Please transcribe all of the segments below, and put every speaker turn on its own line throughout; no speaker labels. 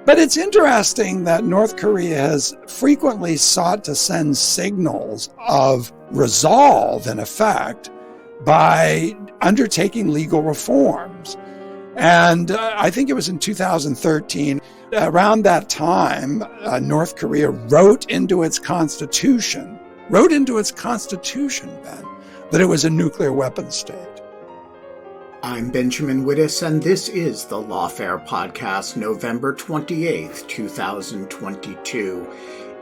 But it's interesting that North Korea has frequently sought to send signals of resolve, in effect, by undertaking legal reforms. And I think it was in 2013, around that time, North Korea wrote into its constitution, Ben, that it was a nuclear weapons state.
I'm Benjamin Wittes, and this is the Lawfare podcast, November 28th, 2022.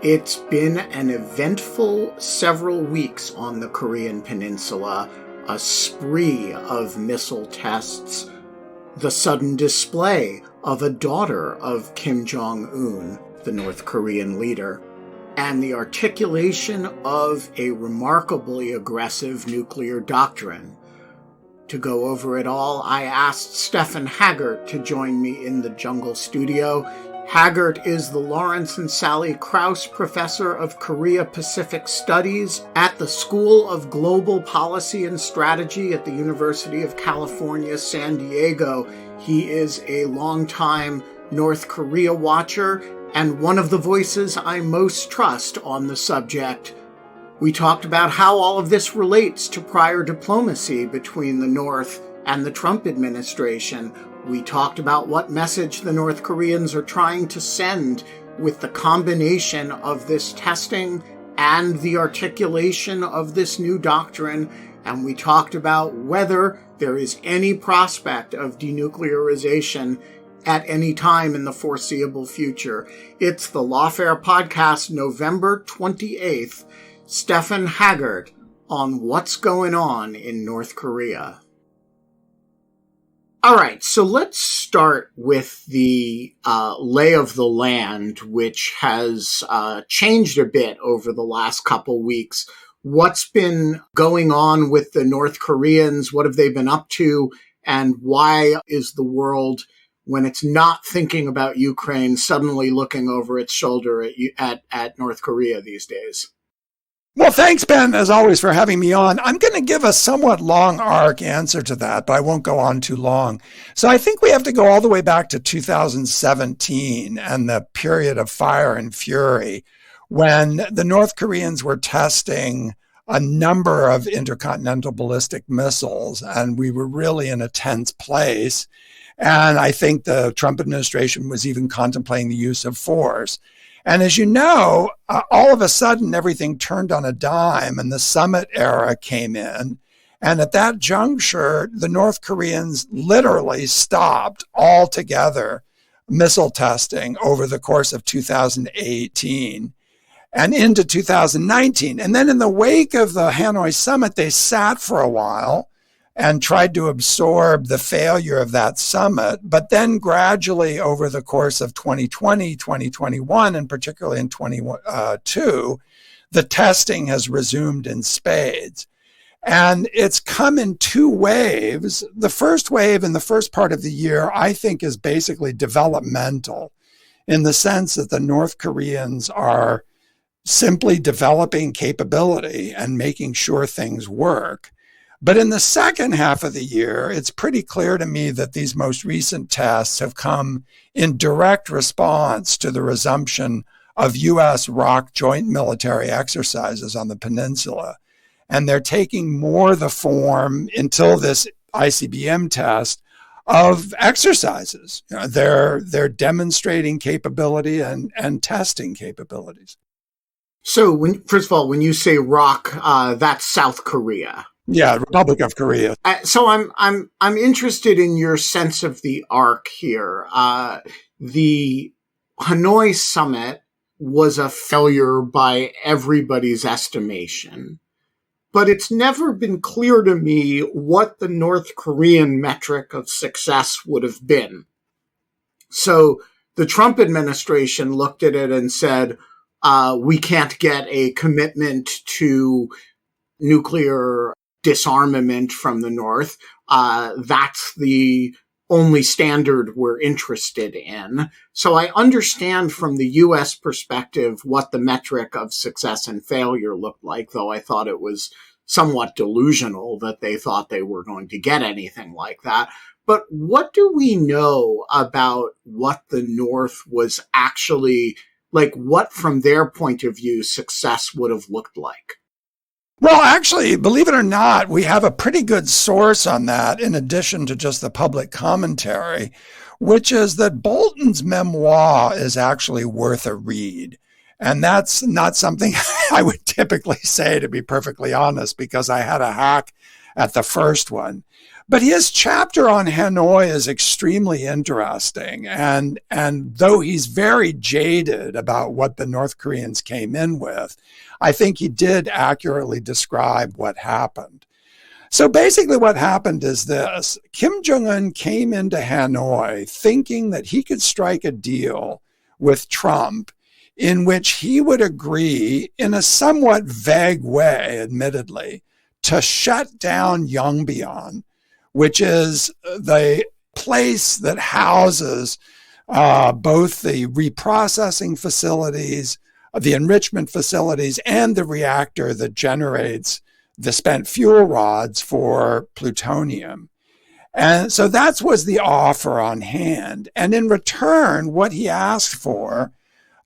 It's been an eventful several weeks on the Korean Peninsula, a spree of missile tests, the sudden display of a daughter of Kim Jong-un, the North Korean leader, and the articulation of a remarkably aggressive nuclear doctrine. To go over it all, I asked Stephan Haggard to join me in the Jungle studio. Haggard is the Lawrence and Sallye Krause Professor of Korea-Pacific Studies at the School of Global Policy and Strategy at the University of California, San Diego. He is a longtime North Korea watcher and one of the voices I most trust on the subject. We talked about how all of this relates to prior diplomacy between the North and the Trump administration. We talked about what message the North Koreans are trying to send with the combination of this testing and the articulation of this new doctrine. And we talked about whether there is any prospect of denuclearization at any time in the foreseeable future. It's the Lawfare podcast, November 28th. Stephan Haggard on what's going on in North Korea. All right, so let's start with the lay of the land, which has changed a bit over the last couple weeks. What's been going on with the North Koreans? What have they been up to? And why is the world, when it's not thinking about Ukraine, suddenly looking over its shoulder at North Korea these days?
Well, thanks, Ben, as always, for having me on. I'm going to give a somewhat long arc answer to that, but I won't go on too long. So I think we have to go all the way back to 2017 and the period of fire and fury when the North Koreans were testing a number of intercontinental ballistic missiles, and we were really in a tense place. And I think the Trump administration was even contemplating the use of force. And as you know, all of a sudden, everything turned on a dime and the summit era came in. And at that juncture, the North Koreans literally stopped altogether missile testing over the course of 2018 and into 2019. And then in the wake of the Hanoi summit, they sat for a while and tried to absorb the failure of that summit. But then gradually over the course of 2020, 2021, and particularly in 2022, the testing has resumed in spades. And it's come in two waves. The first wave in the first part of the year, I think, is basically developmental in the sense that the North Koreans are simply developing capability and making sure things work. But in the second half of the year, it's pretty clear to me that these most recent tests have come in direct response to the resumption of U.S. ROK joint military exercises on the peninsula. And they're taking more the form, until this ICBM test, of exercises. You know, they're demonstrating capability and testing capabilities.
So, first of all, when you say ROK, that's South Korea.
Yeah, Republic of Korea.
So I'm interested in your sense of the arc here. The Hanoi summit was a failure by everybody's estimation, but it's never been clear to me what the North Korean metric of success would have been. So the Trump administration looked at it and said, we can't get a commitment to nuclear disarmament from the North. That's the only standard we're interested in. So I understand from the U.S. perspective what the metric of success and failure looked like, though I thought it was somewhat delusional that they thought they were going to get anything like that. But what do we know about what the North was actually like, what from their point of view success would have looked like?
Well, actually, believe it or not, we have a pretty good source on that in addition to just the public commentary, which is that Bolton's memoir is actually worth a read. And that's not something I would typically say, to be perfectly honest, because I had a hack at the first one. But his chapter on Hanoi is extremely interesting. And though he's very jaded about what the North Koreans came in with, I think he did accurately describe what happened. So basically what happened is this. Kim Jong-un came into Hanoi thinking that he could strike a deal with Trump in which he would agree, in a somewhat vague way, admittedly, to shut down Yongbyon, which is the place that houses both the reprocessing facilities, the enrichment facilities, and the reactor that generates the spent fuel rods for plutonium. And so that was the offer on hand. And in return, what he asked for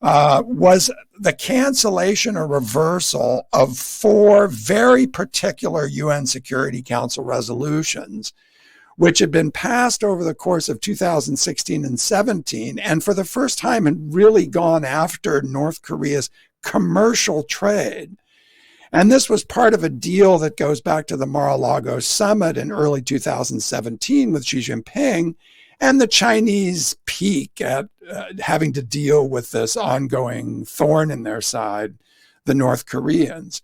was the cancellation or reversal of 4 very particular UN Security Council resolutions, which had been passed over the course of 2016 and 17, and for the first time had really gone after North Korea's commercial trade. And this was part of a deal that goes back to the Mar-a-Lago summit in early 2017 with Xi Jinping, and the Chinese peak at having to deal with this ongoing thorn in their side, the North Koreans.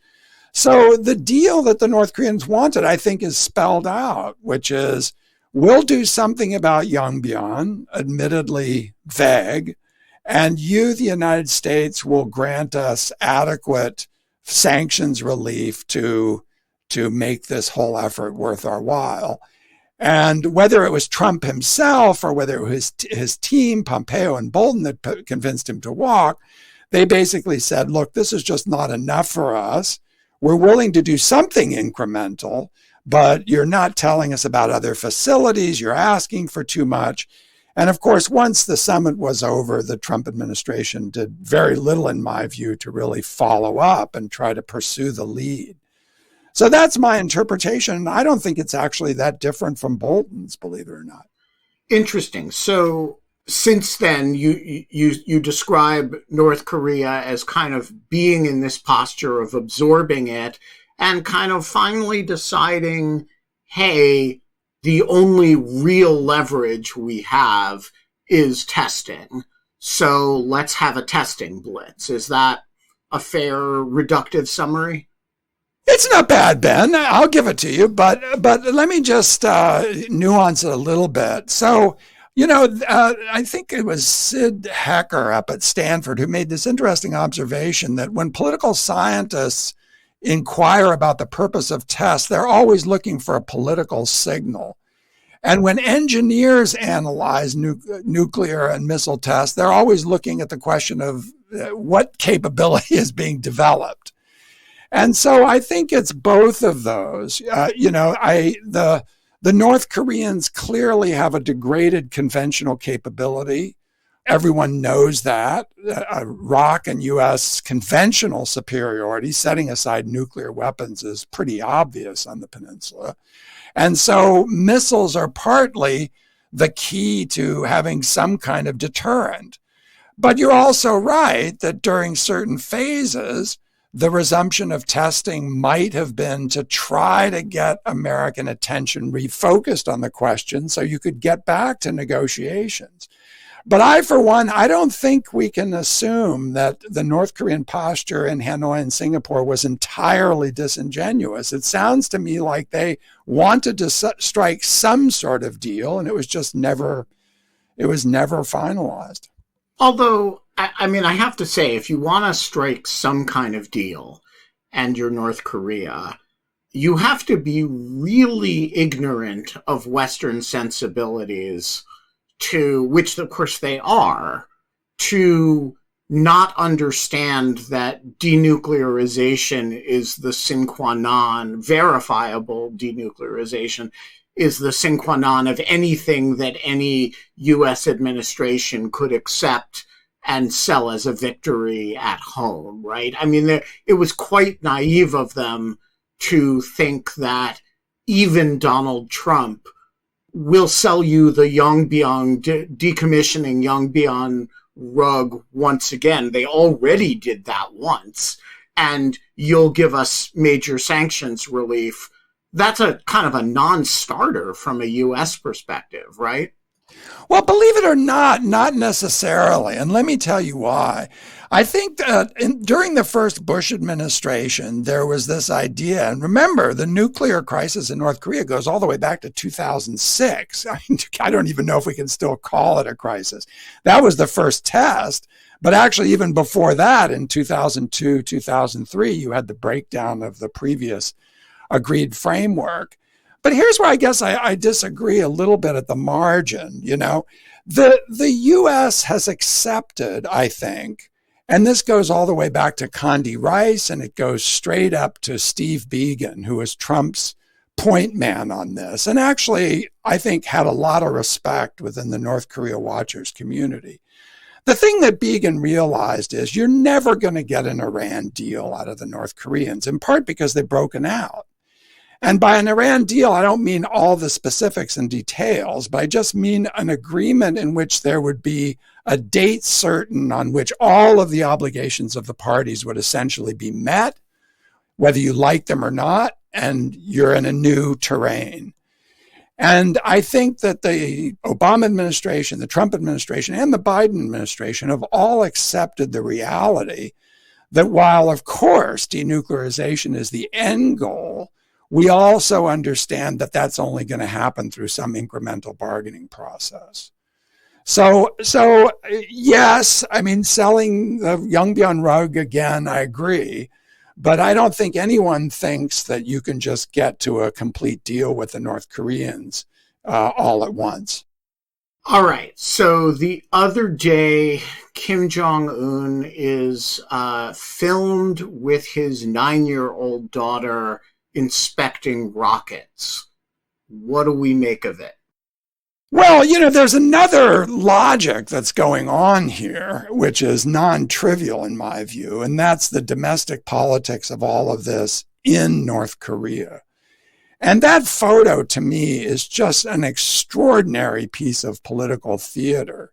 So the deal that the North Koreans wanted, I think, is spelled out, which is, we'll do something about Yongbyon, admittedly vague, and you, the United States, will grant us adequate sanctions relief to make this whole effort worth our while. And whether it was Trump himself or whether it was his team, Pompeo and Bolton, that convinced him to walk, they basically said, look, this is just not enough for us. We're willing to do something incremental, but you're not telling us about other facilities. You're asking for too much. And of course, once the summit was over, the Trump administration did very little, in my view, to really follow up and try to pursue the lead. So that's my interpretation. I don't think it's actually that different from Bolton's, believe it or not.
Interesting. So since then, you describe North Korea as kind of being in this posture of absorbing it and kind of finally deciding, hey, the only real leverage we have is testing. So let's have a testing blitz. Is that a fair reductive summary?
It's not bad, Ben. I'll give it to you, but let me just nuance it a little bit. So, I think it was Sid Hecker up at Stanford who made this interesting observation that when political scientists inquire about the purpose of tests, they're always looking for a political signal. And when engineers analyze nuclear and missile tests, they're always looking at the question of what capability is being developed. And so I think it's both of those. The North Koreans clearly have a degraded conventional capability. Everyone knows that. ROC and U.S. conventional superiority, setting aside nuclear weapons, is pretty obvious on the peninsula. And so missiles are partly the key to having some kind of deterrent. But you're also right that during certain phases, the resumption of testing might have been to try to get American attention refocused on the question so you could get back to negotiations. But I don't think we can assume that the North Korean posture in Hanoi and Singapore was entirely disingenuous. It sounds to me like they wanted to strike some sort of deal, and it was never finalized.
Although, I have to say, if you want to strike some kind of deal and you're North Korea, you have to be really ignorant of Western sensibilities, to which, of course, they are, to not understand that denuclearization is the sine qua non, verifiable denuclearization is the sine qua non of anything that any U.S. administration could accept and sell as a victory at home, right? I mean, it was quite naive of them to think that even Donald Trump will sell you the Yongbyon, decommissioning Yongbyon rug once again. They already did that once, and you'll give us major sanctions relief. That's a kind of a non-starter from a U.S. perspective, right?
Well, believe it or not necessarily. And let me tell you why. I think that during the first Bush administration, there was this idea. And remember, the nuclear crisis in North Korea goes all the way back to 2006. I don't even know if we can still call it a crisis. That was the first test. But actually, even before that, in 2002, 2003, you had the breakdown of the previous agreed framework. But here's where I guess I disagree a little bit at the margin. You know, the U.S. has accepted, I think, and this goes all the way back to Condi Rice, and it goes straight up to Steve Biegun, who was Trump's point man on this, and actually, I think, had a lot of respect within the North Korea watchers community. The thing that Biegun realized is you're never going to get an Iran deal out of the North Koreans, in part because they've broken out. And by an Iran deal, I don't mean all the specifics and details, but I just mean an agreement in which there would be a date certain on which all of the obligations of the parties would essentially be met, whether you like them or not, and you're in a new terrain. And I think that the Obama administration, the Trump administration, and the Biden administration have all accepted the reality that while, of course, denuclearization is the end goal, we also understand that that's only going to happen through some incremental bargaining process. So yes, I mean, selling the Yongbyon rug again, I agree. But I don't think anyone thinks that you can just get to a complete deal with the North Koreans all at once.
All right. So the other day, Kim Jong-un is filmed with his 9-year-old daughter inspecting rockets. What do we make of it?
Well, you know, there's another logic that's going on here, which is non-trivial in my view, and that's the domestic politics of all of this in North Korea. And that photo, to me, is just an extraordinary piece of political theater,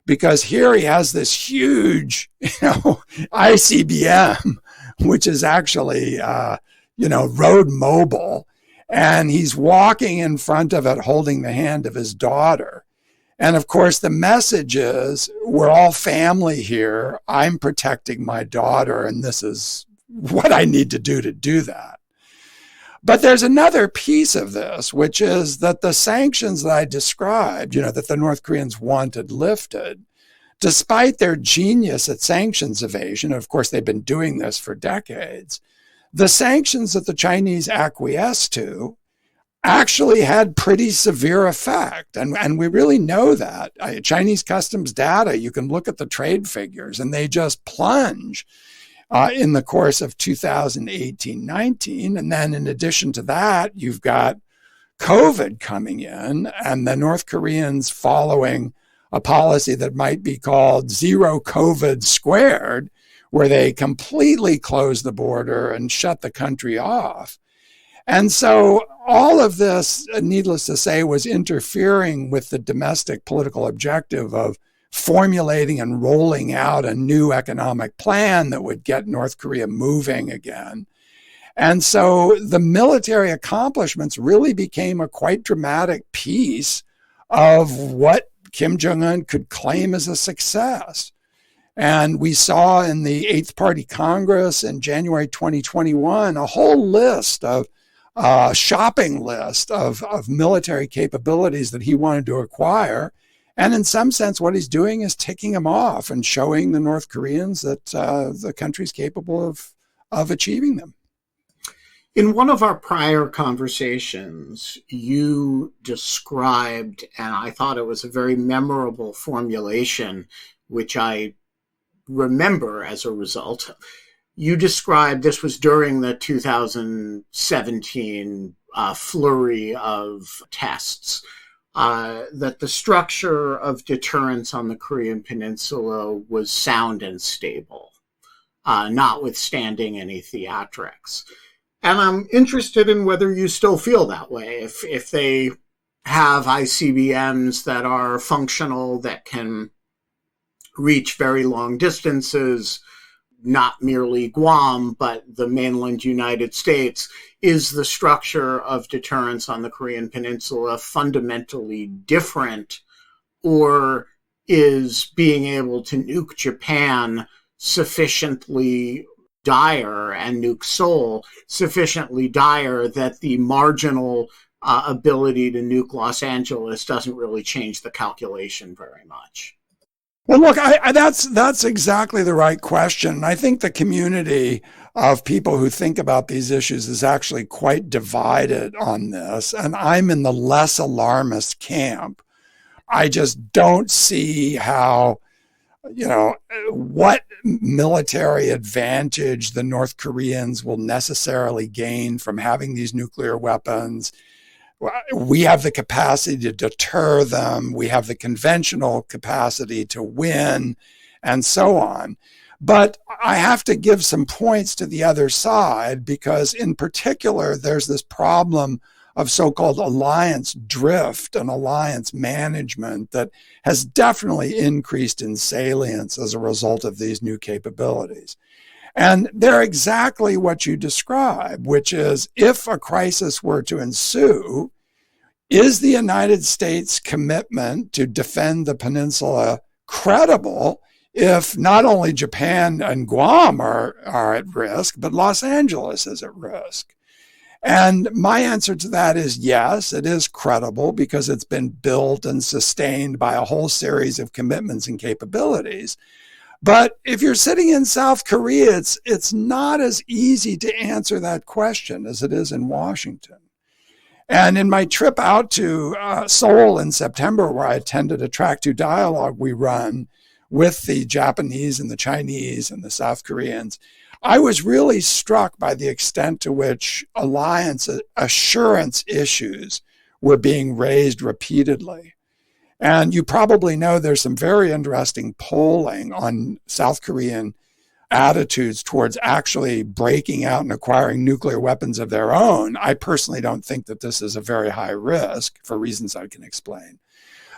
because here he has this huge, ICBM, which is actually, road mobile. And he's walking in front of it, holding the hand of his daughter. And of course, the message is, we're all family here. I'm protecting my daughter, and this is what I need to do that. But there's another piece of this, which is that the sanctions that I described, that the North Koreans wanted lifted, despite their genius at sanctions evasion, and of course, they've been doing this for decades, the sanctions that the Chinese acquiesced to actually had pretty severe effect. And we really know that. Chinese customs data, you can look at the trade figures, and they just plunge in the course of 2018-19. And then in addition to that, you've got COVID coming in, and the North Koreans following a policy that might be called zero COVID squared, where they completely closed the border and shut the country off. And so all of this, needless to say, was interfering with the domestic political objective of formulating and rolling out a new economic plan that would get North Korea moving again. And so the military accomplishments really became a quite dramatic piece of what Kim Jong-un could claim as a success. And we saw in the Eighth Party Congress in January 2021 a whole list of shopping list of military capabilities that he wanted to acquire. And in some sense, what he's doing is ticking them off and showing the North Koreans that the country's capable of achieving them.
In one of our prior conversations, you described, and I thought it was a very memorable formulation, which I remember as a result, You described, this was during the 2017 flurry of tests, that the structure of deterrence on the Korean Peninsula was sound and stable, notwithstanding any theatrics. And I'm interested in whether you still feel that way. If they have ICBMs that are functional, that can reach very long distances, not merely Guam, but the mainland United States, is the structure of deterrence on the Korean Peninsula fundamentally different, or is being able to nuke Japan sufficiently dire, and nuke Seoul sufficiently dire, that the marginal ability to nuke Los Angeles doesn't really change the calculation very much?
Well, look, that's exactly the right question. I think the community of people who think about these issues is actually quite divided on this, and I'm in the less alarmist camp. I just don't see how, what military advantage the North Koreans will necessarily gain from having these nuclear weapons. We have the capacity to deter them. We have the conventional capacity to win, and so on. But I have to give some points to the other side, because in particular, there's this problem of so-called alliance drift and alliance management that has definitely increased in salience as a result of these new capabilities. And they're exactly what you describe, which is, if a crisis were to ensue, is the United States' commitment to defend the peninsula credible if not only Japan and Guam are at risk, but Los Angeles is at risk? And my answer to that is yes, it is credible, because it's been built and sustained by a whole series of commitments and capabilities. But if you're sitting in South Korea, it's not as easy to answer that question as it is in Washington. And in my trip out to Seoul in September, where I attended a Track 2 dialogue we run with the Japanese and the Chinese and the South Koreans, I was really struck by the extent to which alliance assurance issues were being raised repeatedly. And you probably know there's some very interesting polling on South Korean attitudes towards actually breaking out and acquiring nuclear weapons of their own. I personally don't think that this is a very high risk, for reasons I can explain.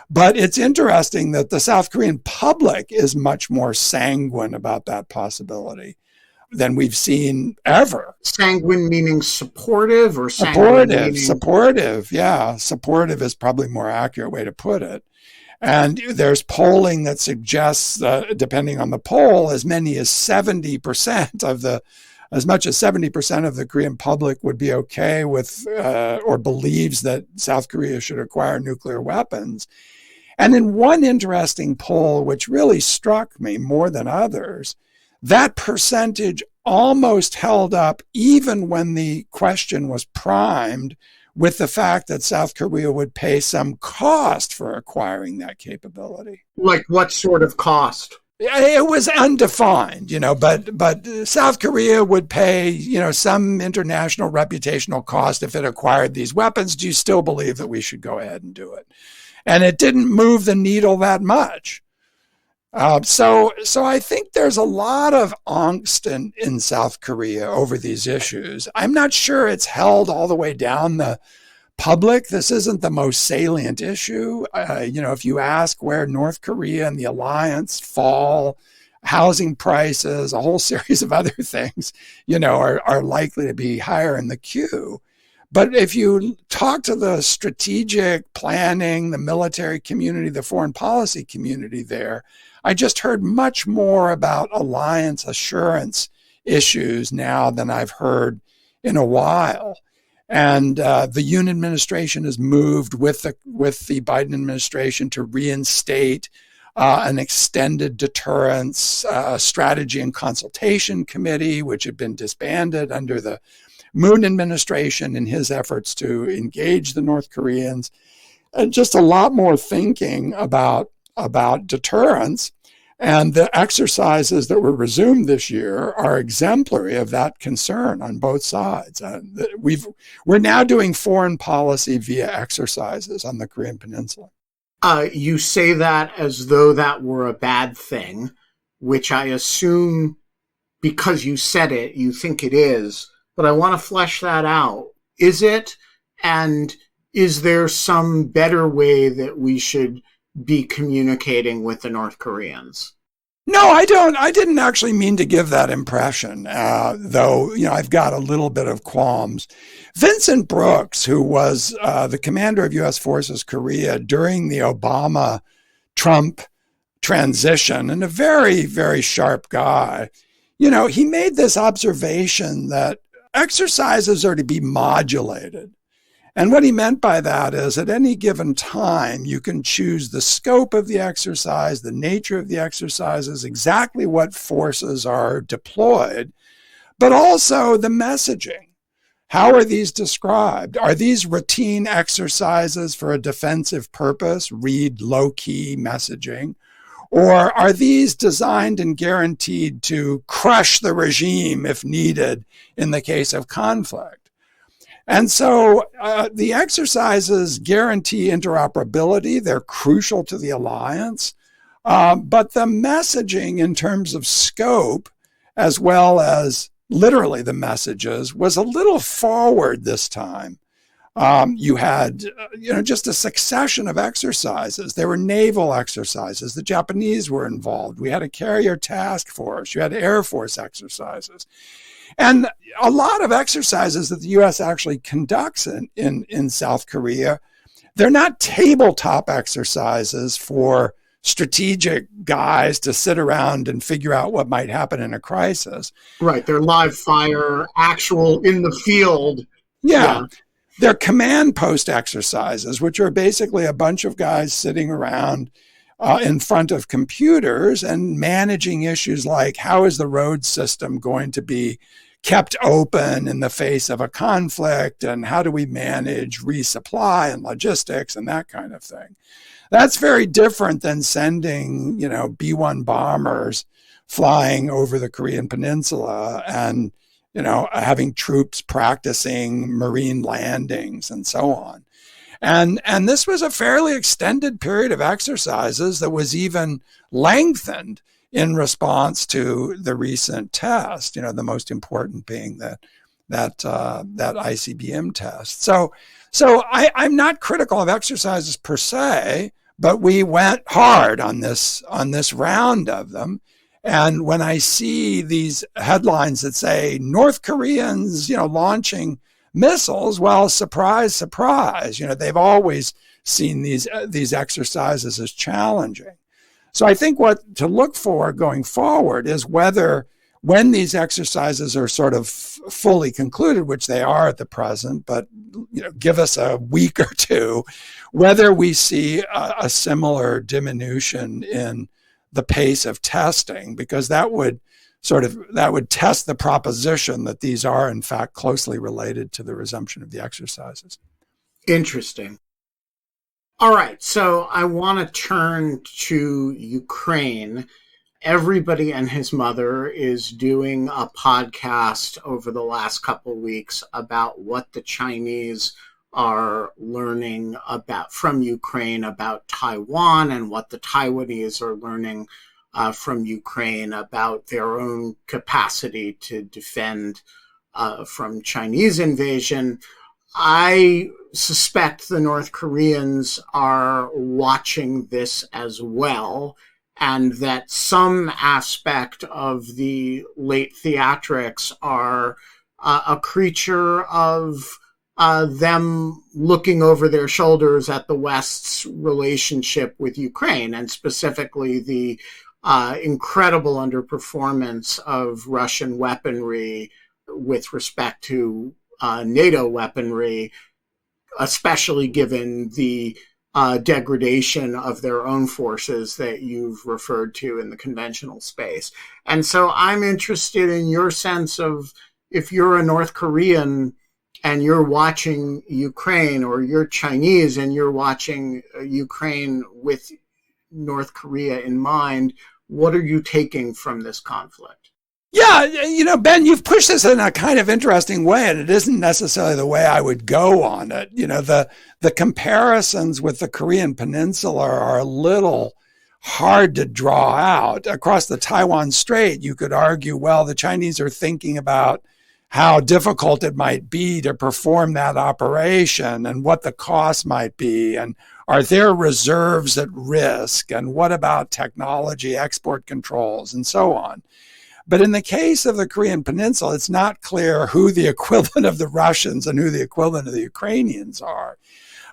But it's interesting that the South Korean public is much more sanguine about that possibility than we've seen ever.
Sanguine meaning supportive, or sanguine meaning...
Supportive, yeah. Supportive is probably a more accurate way to put it. And there's polling that suggests, depending on the poll, as much as 70% of the Korean public would be okay with or believes that South Korea should acquire nuclear weapons. And in one interesting poll, which really struck me more than others, that percentage almost held up even when the question was primed with the fact that South Korea would pay some cost for acquiring that capability.
Like what sort of cost?
It was undefined, but South Korea would pay, some international reputational cost if it acquired these weapons. Do you still believe that we should go ahead and do it? And it didn't move the needle that much. So I think there's a lot of angst in South Korea over these issues. I'm not sure it's held all the way down the public. This isn't the most salient issue. If you ask where North Korea and the alliance fall, housing prices, a whole series of other things, are likely to be higher in the queue. But if you talk to the strategic planning, the military community, the foreign policy community there, I just heard much more about alliance assurance issues now than I've heard in a while. And the Yoon administration has moved with the Biden administration to reinstate an extended deterrence strategy and consultation committee, which had been disbanded under the Moon administration in his efforts to engage the North Koreans, and just a lot more thinking about deterrence. And the exercises that were resumed this year are exemplary of that concern on both sides. We're now doing foreign policy via exercises on the Korean Peninsula.
You say that as though that were a bad thing, which I assume because you said it, you think it is, but I want to flesh that out. Is it? And is there some better way that we should be communicating with the North Koreans?
No, I don't. I didn't actually mean to give that impression, though, I've got a little bit of qualms. Vincent Brooks, who was the commander of U.S. Forces Korea during the Obama-Trump transition, and a very, very sharp guy, he made this observation that exercises are to be modulated. And what he meant by that is at any given time, you can choose the scope of the exercise, the nature of the exercises, exactly what forces are deployed, but also the messaging. How are these described? Are these routine exercises for a defensive purpose? Read low-key messaging. Or are these designed and guaranteed to crush the regime if needed in the case of conflict? And so the exercises guarantee interoperability. They're crucial to the alliance. But the messaging in terms of scope, as well as literally the messages, was a little forward this time. You had, just a succession of exercises. There were naval exercises. The Japanese were involved. We had a carrier task force. You had Air Force exercises. And a lot of exercises that the U.S. actually conducts in South Korea, they're not tabletop exercises for strategic guys to sit around and figure out what might happen in a crisis.
Right. They're live fire, actual in the field.
Yeah. They're command post exercises, which are basically a bunch of guys sitting around in front of computers and managing issues like how is the road system going to be kept open in the face of a conflict, and how do we manage resupply and logistics and that kind of thing. That's very different than sending, B-1 bombers flying over the Korean Peninsula and, having troops practicing marine landings and so on. And this was a fairly extended period of exercises that was even lengthened in response to the recent test, the most important being that ICBM test. So I'm not critical of exercises per se, but we went hard on this round of them. And when I see these headlines that say North Koreans, launching missiles, well, surprise, surprise. They've always seen these exercises as challenging. So I think what to look for going forward is whether when these exercises are sort of fully concluded, which they are at the present, but give us a week or two, whether we see a similar diminution in the pace of testing, because that would test the proposition that these are in fact closely related to the resumption of the exercises.
Interesting. All right, so I want to turn to Ukraine. Everybody and his mother is doing a podcast over the last couple of weeks about what the Chinese are learning about from Ukraine about Taiwan, and what the Taiwanese are learning from Ukraine about their own capacity to defend from Chinese invasion. I suspect the North Koreans are watching this as well, and that some aspect of the late theatrics are a creature of them looking over their shoulders at the West's relationship with Ukraine, and specifically the incredible underperformance of Russian weaponry with respect to NATO weaponry, especially given the degradation of their own forces that you've referred to in the conventional space. And so I'm interested in your sense of, if you're a North Korean and you're watching Ukraine, or you're Chinese and you're watching Ukraine with North Korea in mind, What are you taking from this conflict?
Yeah, Ben, you've pushed this in a kind of interesting way, and it isn't necessarily the way I would go on it. The comparisons with the Korean Peninsula are a little hard to draw out. Across the Taiwan Strait, you could argue, well, the Chinese are thinking about how difficult it might be to perform that operation and what the cost might be, and are their reserves at risk, and what about technology, export controls, and so on. But in the case of the Korean Peninsula, it's not clear who the equivalent of the Russians and who the equivalent of the Ukrainians are.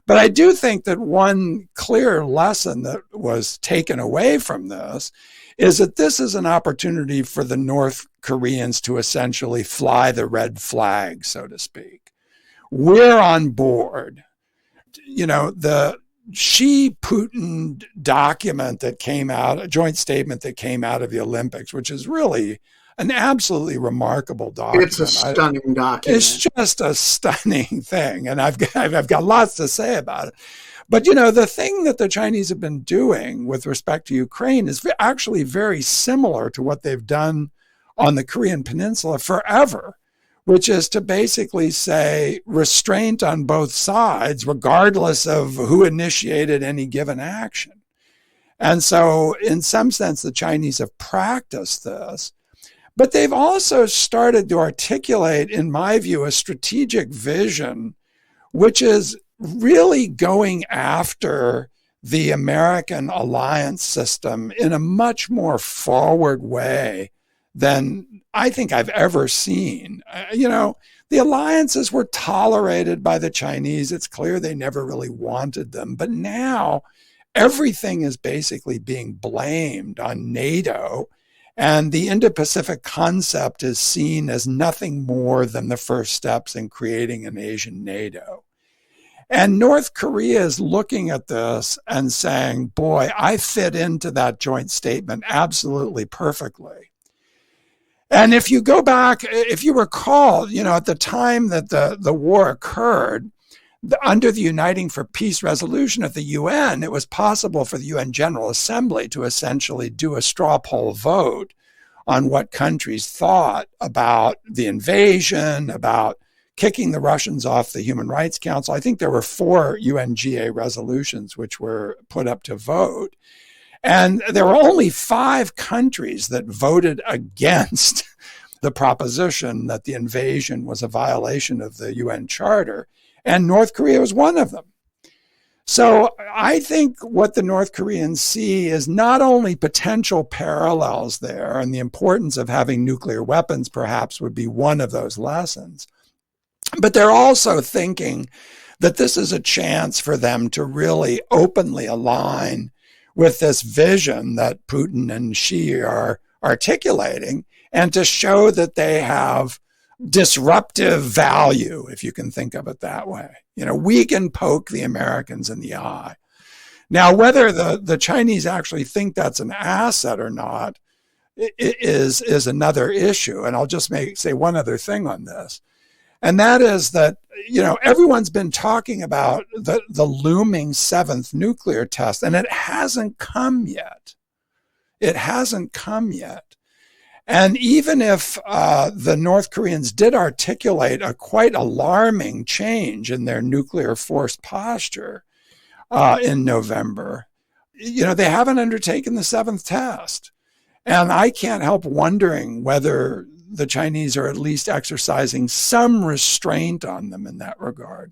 But I do think that one clear lesson that was taken away from this is that this is an opportunity for the North Koreans to essentially fly the red flag, so to speak. We're on board. The Xi-Putin document that came out, a joint statement that came out of the Olympics, which is really an absolutely remarkable document.
It's a stunning document.
It's just a stunning thing, and I've got lots to say about it. But, the thing that the Chinese have been doing with respect to Ukraine is actually very similar to what they've done on the Korean Peninsula forever, which is to basically say restraint on both sides, regardless of who initiated any given action. And so in some sense, the Chinese have practiced this, but they've also started to articulate, in my view, a strategic vision, which is really going after the American alliance system in a much more forward way than I think I've ever seen. The alliances were tolerated by the Chinese. It's clear they never really wanted them. But now everything is basically being blamed on NATO. And the Indo-Pacific concept is seen as nothing more than the first steps in creating an Asian NATO. And North Korea is looking at this and saying, boy, I fit into that joint statement absolutely perfectly. And if you go back, if you recall, at the time that the war occurred, under the Uniting for Peace resolution of the UN, it was possible for the UN General Assembly to essentially do a straw poll vote on what countries thought about the invasion, about kicking the Russians off the Human Rights Council. I think there were 4 UNGA resolutions which were put up to vote. And there were only 5 countries that voted against the proposition that the invasion was a violation of the UN Charter, and North Korea was one of them. So I think what the North Koreans see is not only potential parallels there, and the importance of having nuclear weapons perhaps would be one of those lessons, but they're also thinking that this is a chance for them to really openly align with this vision that Putin and Xi are articulating, and to show that they have disruptive value, if you can think of it that way. We can poke the Americans in the eye. Now, whether the Chinese actually think that's an asset or not is another issue. And I'll just say one other thing on this. And that is that, everyone's been talking about the looming 7th nuclear test, and it hasn't come yet. It hasn't come yet. And even if the North Koreans did articulate a quite alarming change in their nuclear force posture in November, they haven't undertaken the 7th test. And I can't help wondering whether the Chinese are at least exercising some restraint on them in that regard.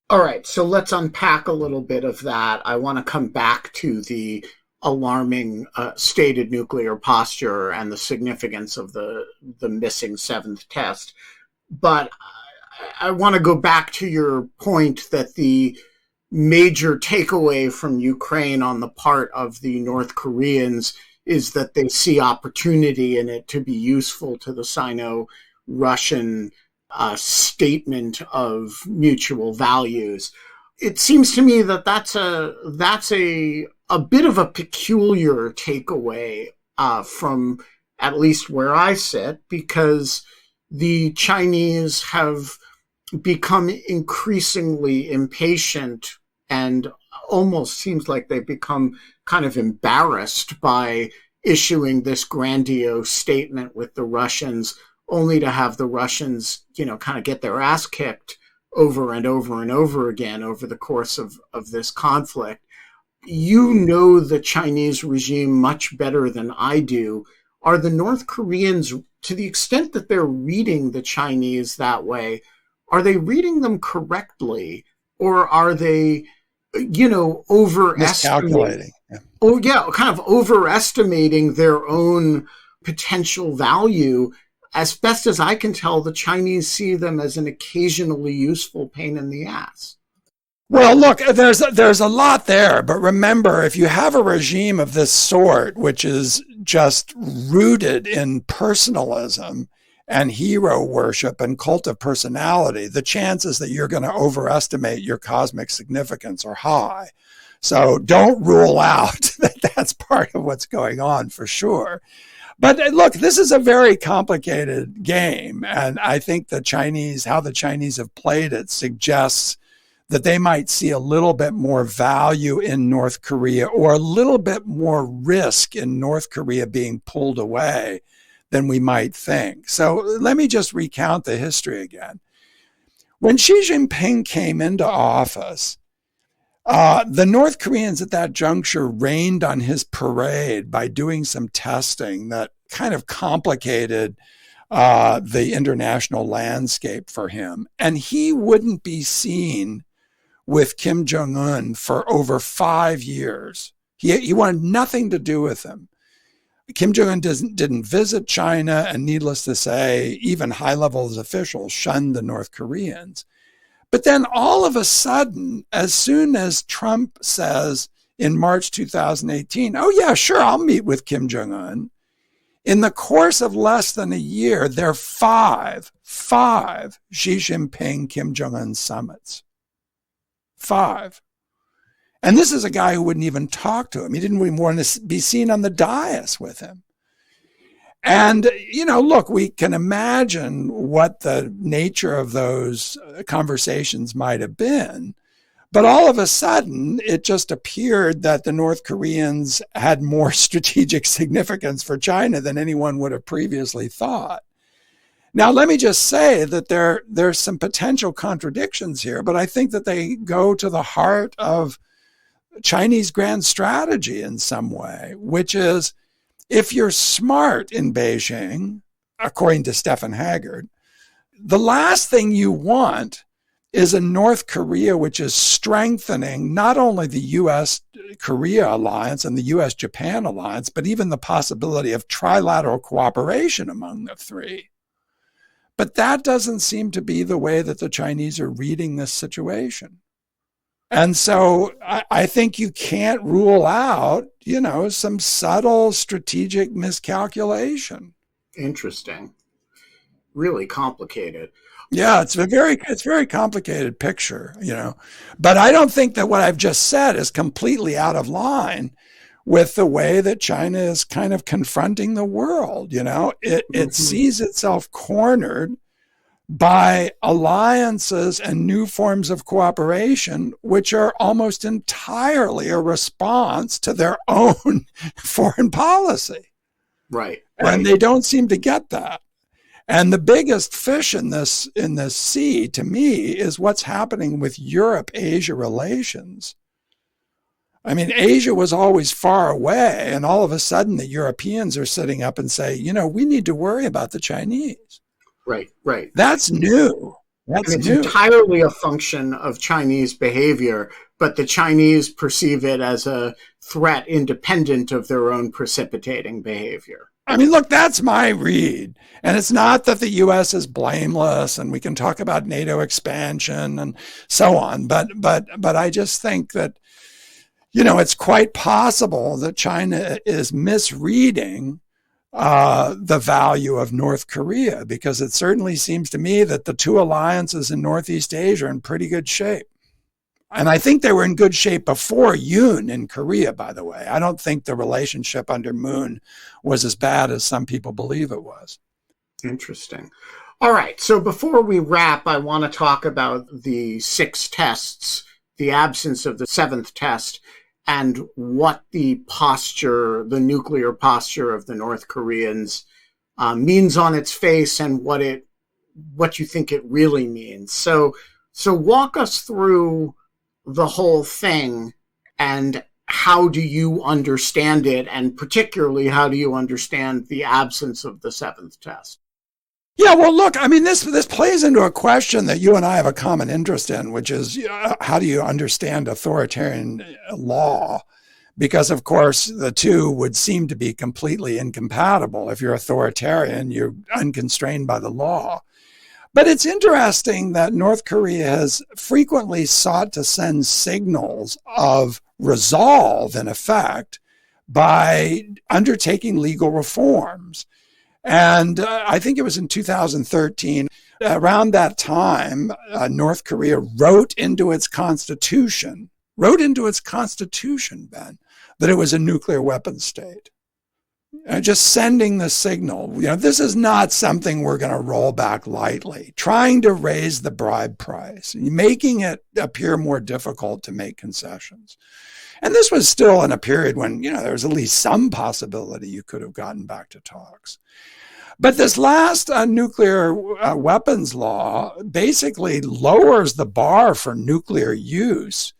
All right, so let's unpack a little bit of that. I want to come back to the alarming stated nuclear posture and the significance of the missing 7th test. But I want to go back to your point that the major takeaway from Ukraine on the part of the North Koreans is that they see opportunity in it to be useful to the Sino-Russian statement of mutual values. It seems to me that that's a bit of a peculiar takeaway from at least where I sit, because the Chinese have become increasingly impatient and almost seems like they've become kind of embarrassed by issuing this grandiose statement with the Russians, only to have the Russians, kind of get their ass kicked over and over and over again over the course of this conflict. You know the Chinese regime much better than I do. Are the North Koreans, to the extent that they're reading the Chinese that way, are they reading them correctly, or are they, overestimating? Kind of overestimating their own potential value. As best as I can tell, the Chinese see them as an occasionally useful pain in the ass.
Well, look, there's a lot there, but remember, if you have a regime of this sort, which is just rooted in personalism and hero worship and cult of personality, the chances that you're going to overestimate your cosmic significance are high. So don't rule out that that's part of what's going on for sure. But look, this is a very complicated game. And I think how the Chinese have played it suggests that they might see a little bit more value in North Korea, or a little bit more risk in North Korea being pulled away than we might think. So let me just recount the history again. When Xi Jinping came into office, the North Koreans at that juncture rained on his parade by doing some testing that kind of complicated the international landscape for him. And he wouldn't be seen with Kim Jong-un for over 5 years. He wanted nothing to do with him. Kim Jong-un didn't visit China, and needless to say, even high-level officials shunned the North Koreans. But then all of a sudden, as soon as Trump says in March 2018, oh yeah, sure, I'll meet with Kim Jong-un, in the course of less than a year, there are five Xi Jinping Kim Jong-un summits. 5. And this is a guy who wouldn't even talk to him. He didn't even want to be seen on the dais with him. And, look, we can imagine what the nature of those conversations might have been. But all of a sudden, it just appeared that the North Koreans had more strategic significance for China than anyone would have previously thought. Now, let me just say that there's some potential contradictions here, but I think that they go to the heart of Chinese grand strategy in some way, which is, if you're smart in Beijing, according to Stephan Haggard, the last thing you want is a North Korea which is strengthening not only the U.S.-Korea alliance and the U.S.-Japan alliance, but even the possibility of trilateral cooperation among the three. But that doesn't seem to be the way that the Chinese are reading this situation. And so I think you can't rule out, some subtle strategic miscalculation.
Interesting. Really complicated.
Yeah, it's a very complicated picture, But I don't think that what I've just said is completely out of line with the way that China is kind of confronting the world. It sees itself cornered by alliances and new forms of cooperation, which are almost entirely a response to their own foreign policy.
Right.
And they don't seem to get that. And the biggest fish in this sea, to me, is what's happening with Europe-Asia relations. I mean, Asia was always far away, and all of a sudden the Europeans are sitting up and say, we need to worry about the Chinese.
Right.
That's new. It's
entirely a function of Chinese behavior, but the Chinese perceive it as a threat independent of their own precipitating behavior.
I mean, look, that's my read. And it's not that the U.S. is blameless, and we can talk about NATO expansion and so on. But I just think that, it's quite possible that China is misreading the value of North Korea, because it certainly seems to me that the two alliances in Northeast Asia are in pretty good shape. And I think they were in good shape before Yoon in Korea, by the way. I don't think the relationship under Moon was as bad as some people believe it was.
Interesting. All right. So before we wrap, I want to talk about the 6 tests, the absence of the 7th test, and what the nuclear posture of the North Koreans means on its face, and what you think it really means. So walk us through the whole thing, and how do you understand it, and particularly how do you understand the absence of the seventh test?
Yeah, well, look, I mean, this plays into a question that you and I have a common interest in, which is how do you understand authoritarian law? Because, of course, the two would seem to be completely incompatible. If you're authoritarian, you're unconstrained by the law. But it's interesting that North Korea has frequently sought to send signals of resolve, in effect, by undertaking legal reforms. And I think it was in 2013, around that time, North Korea wrote into its constitution, Ben, that it was a nuclear weapons state. Just sending the signal, this is not something we're going to roll back lightly, trying to raise the bribe price, making it appear more difficult to make concessions. And this was still in a period when, there was at least some possibility you could have gotten back to talks. But this last nuclear weapons law basically lowers the bar for nuclear use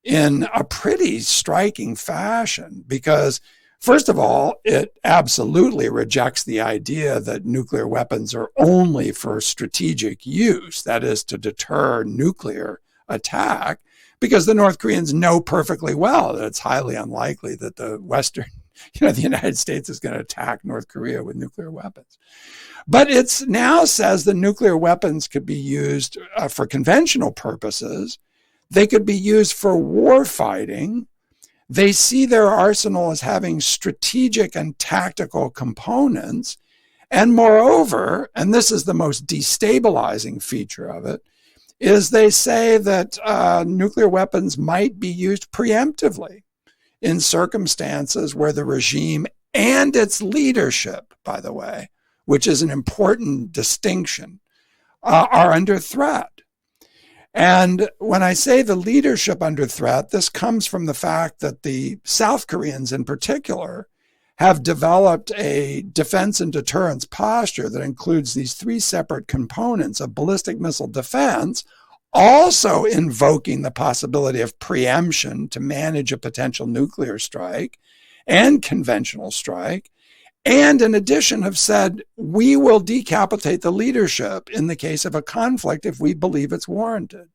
in a pretty striking fashion because, first of all, it absolutely rejects the idea that nuclear weapons are only for strategic use, that is, to deter nuclear attack, because the North Koreans know perfectly well that it's highly unlikely that the United States is going to attack North Korea with nuclear weapons. But it now says that nuclear weapons could be used for conventional purposes. They could be used for war fighting. They see their arsenal as having strategic and tactical components. And moreover, and this is the most destabilizing feature of it, is they say that nuclear weapons might be used preemptively in circumstances where the regime and its leadership, by the way, which is an important distinction, are under threat. And when I say the leadership under threat, this comes from the fact that the South Koreans in particular have developed a defense and deterrence posture that includes these three separate components of ballistic missile defense, also invoking the possibility of preemption to manage a potential nuclear strike and conventional strike. And in addition have said, we will decapitate the leadership in the case of a conflict if we believe it's warranted.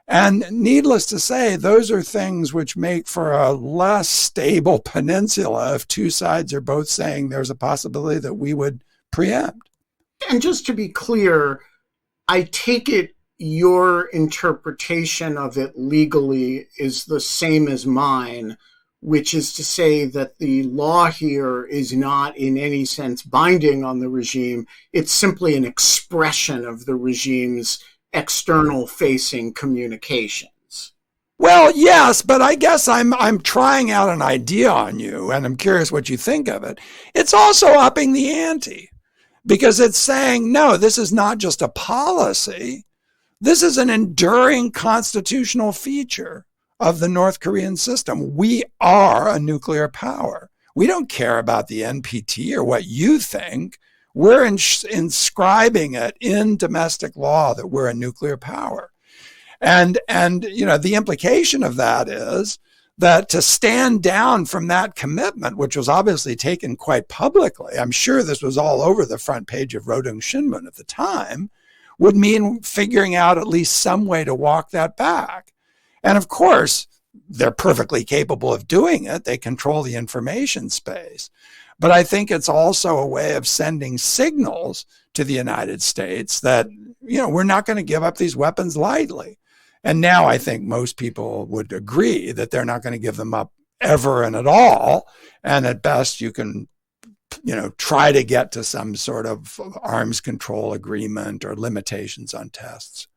And needless to say, those are things which make for a less stable peninsula if two sides are both saying there's a possibility that we would preempt.
And just to be clear, I take it your interpretation of it legally is the same as mine, which is to say that the law here is not in any sense binding on the regime. It's simply an expression of the regime's external-facing communications.
Well, yes, but I guess I'm trying out an idea on you, and I'm curious what you think of it. It's also upping the ante, because it's saying, no, this is not just a policy. This is an enduring constitutional feature of the North Korean system. We are a nuclear power. We don't care about the NPT or what you think. We're inscribing it in domestic law that we're a nuclear power. And the implication of that is that to stand down from that commitment, which was obviously taken quite publicly, I'm sure this was all over the front page of Rodung Shinmun at the time, would mean figuring out at least some way to walk that back. And of course, they're perfectly capable of doing it. They control the information space. But I think it's also a way of sending signals to the United States that, we're not going to give up these weapons lightly. And now I think most people would agree that they're not going to give them up ever and at all. And at best, you can, try to get to some sort of arms control agreement or limitations on tests.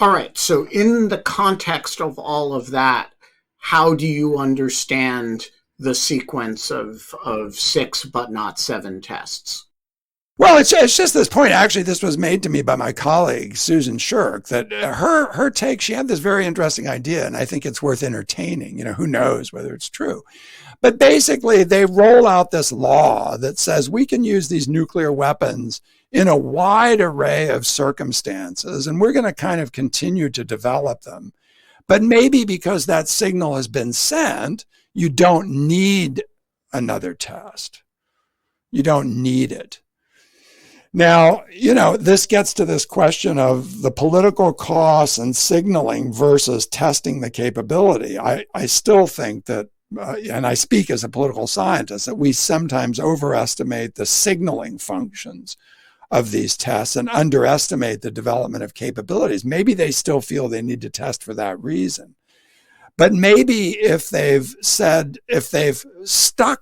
All right. So in the context of all of that, how do you understand the sequence of 6 but not 7 tests?
Well, it's just this point. Actually, this was made to me by my colleague, Susan Shirk, that her take, she had this very interesting idea, and I think it's worth entertaining. Who knows whether it's true. But basically, they roll out this law that says we can use these nuclear weapons in a wide array of circumstances, and we're going to kind of continue to develop them. But maybe because that signal has been sent, you don't need another test. You don't need it. Now, this gets to this question of the political costs and signaling versus testing the capability. I still think that, and I speak as a political scientist, that we sometimes overestimate the signaling functions of these tests and underestimate the development of capabilities. Maybe they still feel they need to test for that reason. But maybe if they've stuck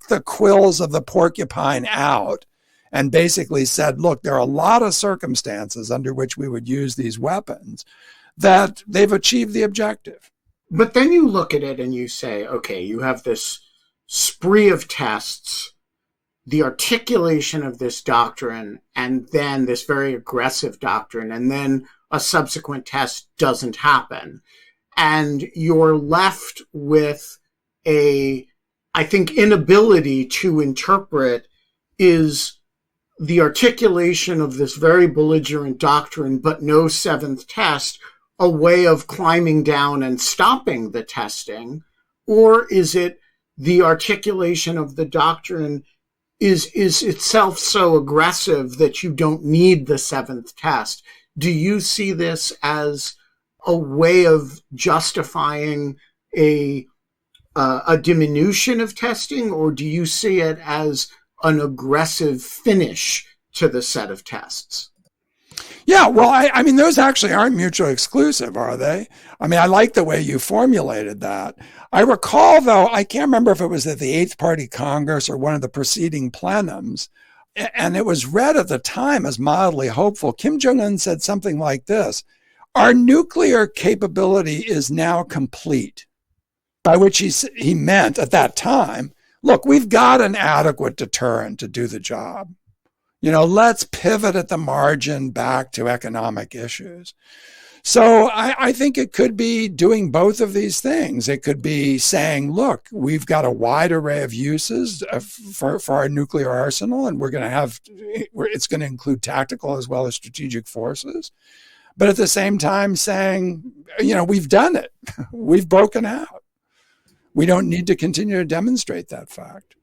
the quills of the porcupine out and basically said, look, there are a lot of circumstances under which we would use these weapons, that they've achieved the objective.
But then you look at it and you say, okay, you have this spree of tests, the articulation of this doctrine, and then this very aggressive doctrine, and then a subsequent test doesn't happen. And you're left with I think, inability to interpret is the articulation of this very belligerent doctrine, but no seventh test, a way of climbing down and stopping the testing? Or is it the articulation of the doctrine is itself so aggressive that you don't need the seventh test? Do you see this as a way of justifying a diminution of testing, or do you see it as an aggressive finish to the set of tests?
Yeah, well, I mean, those actually aren't mutually exclusive, are they? I mean, I like the way you formulated that. I recall, though, I can't remember if it was at the Eighth Party Congress or one of the preceding plenums, and it was read at the time as mildly hopeful. Kim Jong-un said something like this: our nuclear capability is now complete, by which he meant at that time, look, we've got an adequate deterrent to do the job. Let's pivot at the margin back to economic issues. So I think it could be doing both of these things. It could be saying, look, we've got a wide array of uses for our nuclear arsenal, and it's going to include tactical as well as strategic forces. But at the same time saying, we've done it. We've broken out. We don't need to continue to demonstrate that fact.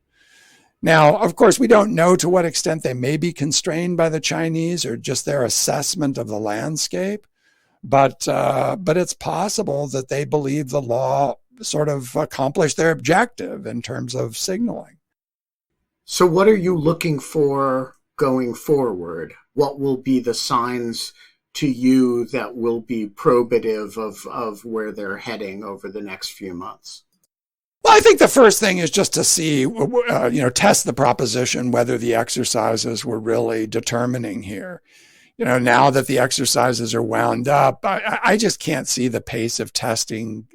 Now, of course, we don't know to what extent they may be constrained by the Chinese or just their assessment of the landscape, but it's possible that they believe the law sort of accomplished their objective in terms of signaling.
So what are you looking for going forward? What will be the signs to you that will be probative of where they're heading over the next few months?
Well, I think the first thing is just to see, test the proposition whether the exercises were really determining here. Now that the exercises are wound up, I just can't see the pace of testing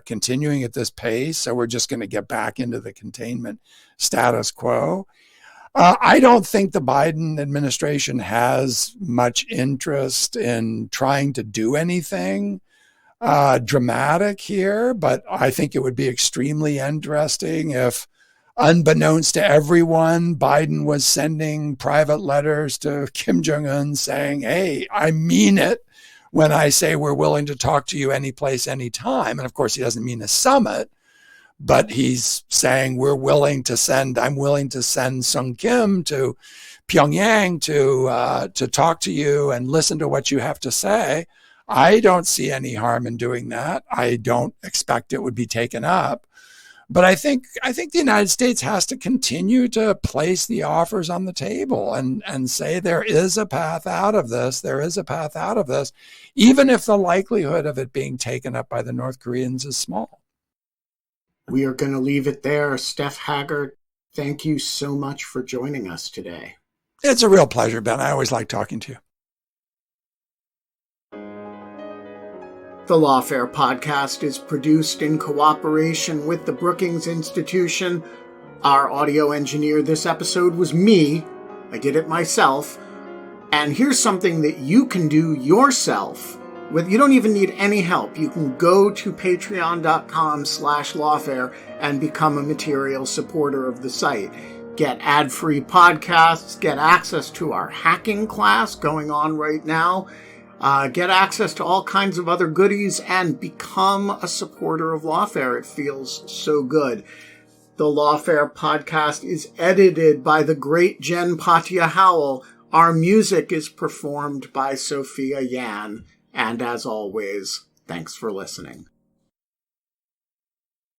continuing at this pace. So we're just going to get back into the containment status quo. I don't think the Biden administration has much interest in trying to do anything dramatic here, but I think it would be extremely interesting if, unbeknownst to everyone, Biden was sending private letters to Kim Jong-un saying, hey, I mean it when I say we're willing to talk to you any place, anytime. And of course, he doesn't mean a summit, but he's saying I'm willing to send Sung Kim to Pyongyang to talk to you and listen to what you have to say. I don't see any harm in doing that. I don't expect it would be taken up. But I think the United States has to continue to place the offers on the table and say there is a path out of this. There is a path out of this, even if the likelihood of it being taken up by the North Koreans is small.
We are going to leave it there. Steph Haggard, thank you so much for joining us today.
It's a real pleasure, Ben. I always like talking to you.
The Lawfare podcast is produced in cooperation with the Brookings Institution. Our audio engineer this episode was me, I did it myself. And here's something that you can do yourself. You don't even need any help. You can go to patreon.com/lawfare and become a material supporter of the site. Get ad-free podcasts, get access to our hacking class going on right now, get access to all kinds of other goodies, and become a supporter of Lawfare. It feels so good. The Lawfare podcast is edited by the great Jen Patja Howell. Our music is performed by Sophia Yan. And as always, thanks for listening.